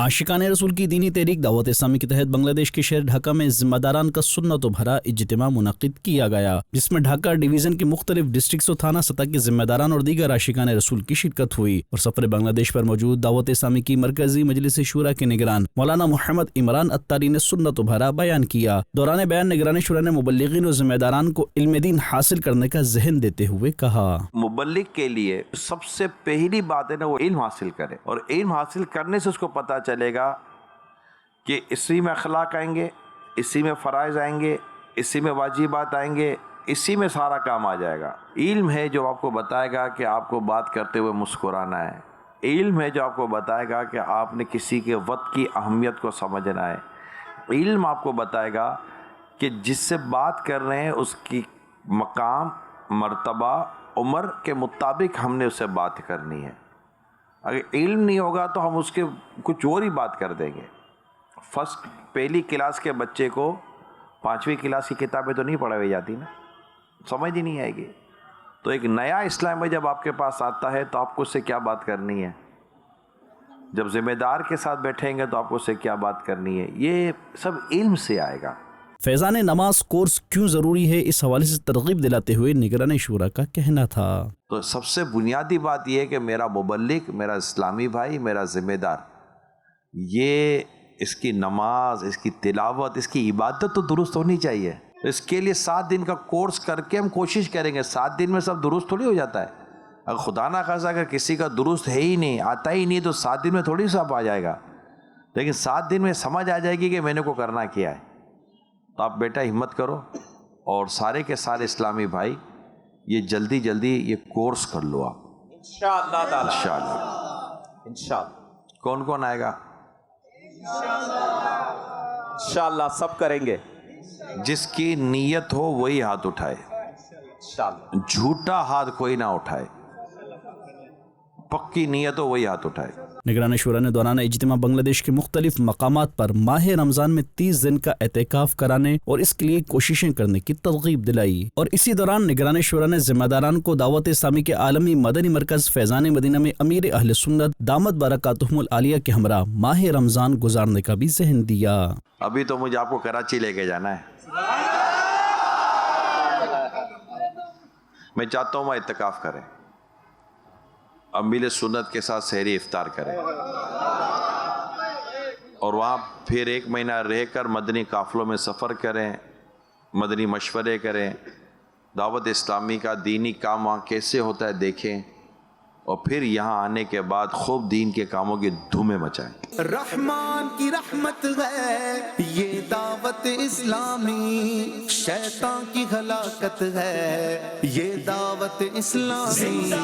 عاشقان رسول کی دینی تحریک دعوت اسلامی کے تحت بنگلہ دیش کے شہر ڈھاکہ میں ذمہ داران کا سنت و بھرا اجتماع منعقد کیا گیا، جس میں ڈھاکہ ڈویژن کے مختلف ڈسٹرکٹس و تھانہ سطح کے ذمہ داران اور دیگر عاشقان رسول کی شرکت ہوئی اور سفر بنگلہ دیش پر موجود دعوت اسلامی کی مرکزی مجلس شورا کے نگران مولانا محمد عمران اتاری نے سنت و بھرا بیان کیا۔ دوران بیان نگران شورا نے مبلغین و ذمہ داران کو علم دین حاصل کرنے کا ذہن دیتے ہوئے کہا، مبلغ کے لیے سب سے پہلی بات ہے نا وہ علم حاصل کرے، اور علم حاصل کرنے سے اس کو پتہ چلے گا کہ اسی میں اخلاق آئیں گے، اسی میں فرائض آئیں گے، اسی میں واجبات آئیں گے، اسی میں سارا کام آ جائے گا۔ علم ہے جو آپ کو بتائے گا کہ آپ کو بات کرتے ہوئے مسکرانا ہے، علم ہے جو آپ کو بتائے گا کہ آپ نے کسی کے وقت کی اہمیت کو سمجھنا ہے، علم آپ کو بتائے گا کہ جس سے بات کر رہے ہیں اس کی مقام، مرتبہ، عمر کے مطابق ہم نے اس سے بات کرنی ہے۔ اگر علم نہیں ہوگا تو ہم اس کے کچھ اور ہی بات کر دیں گے۔ پہلی کلاس کے بچے کو 5ویں کلاس کی کتابیں تو نہیں پڑھائی جاتی نا، سمجھ ہی نہیں آئے گی۔ تو ایک نیا اسلام میں جب آپ کے پاس آتا ہے تو آپ کو اس سے کیا بات کرنی ہے، جب ذمہ دار کے ساتھ بیٹھیں گے تو آپ کو اس سے کیا بات کرنی ہے، یہ سب علم سے آئے گا۔ فیضان نماز کورس کیوں ضروری ہے، اس حوالے سے ترغیب دلاتے ہوئے نگران شورا کا کہنا تھا، تو سب سے بنیادی بات یہ ہے کہ میرا مبلغ، میرا اسلامی بھائی، میرا ذمہ دار، یہ اس کی نماز، اس کی تلاوت، اس کی عبادت تو درست ہونی چاہیے۔ اس کے لیے 7 دن کا کورس کر کے ہم کوشش کریں گے، 7 دن میں سب درست تھوڑی ہو جاتا ہے۔ اگر خدا نہ خواستہ اگر کسی کا درست ہے ہی نہیں، آتا ہی نہیں، تو 7 دن میں تھوڑی سب آ جائے گا، لیکن 7 دن میں سمجھ آ جائے گی کہ میں نے کو کرنا کیا ہے۔ تو آپ بیٹا ہمت کرو، اور سارے کے سارے اسلامی بھائی یہ جلدی یہ کورس کر لو آپ انشاءاللہ تعالی، انشاءاللہ۔ کون کون آئے گا؟ انشاءاللہ سب کریں گے۔ جس کی نیت ہو وہی ہاتھ اٹھائے، جھوٹا ہاتھ کوئی نہ اٹھائے، پکی نیت ہو وہی ہاتھ اٹھائے۔ نگران شورا نے دوران اجتماع بنگلہ دیش کے مختلف مقامات پر ماہ رمضان میں 30 دن کا اعتکاف کرانے اور اس کے لیے کوششیں کرنے کی ترغیب دلائی، اور اسی دوران نگران شورا نے ذمہ داران کو دعوت اسلامی کے عالمی مدنی مرکز فیضان مدینہ میں امیر اہل سنت دامت برکاتہم العالیہ کے ہمراہ ماہ رمضان گزارنے کا بھی ذہن دیا۔ ابھی تو مجھے آپ کو کراچی لے کے جانا ہے، میں چاہتا ہوں وہ اعتکاف کریں، امیر سنت کے ساتھ سحری افطار کریں، اور وہاں پھر 1 مہینہ رہ کر مدنی قافلوں میں سفر کریں، مدنی مشورے کریں، دعوت اسلامی کا دینی کام وہاں کیسے ہوتا ہے دیکھیں، اور پھر یہاں آنے کے بعد خوب دین کے کاموں کی دھومیں مچائیں۔ رحمان کی رحمت ہے یہ دعوت اسلامی، شیطان کی ہلاکت ہے یہ دعوت اسلامی۔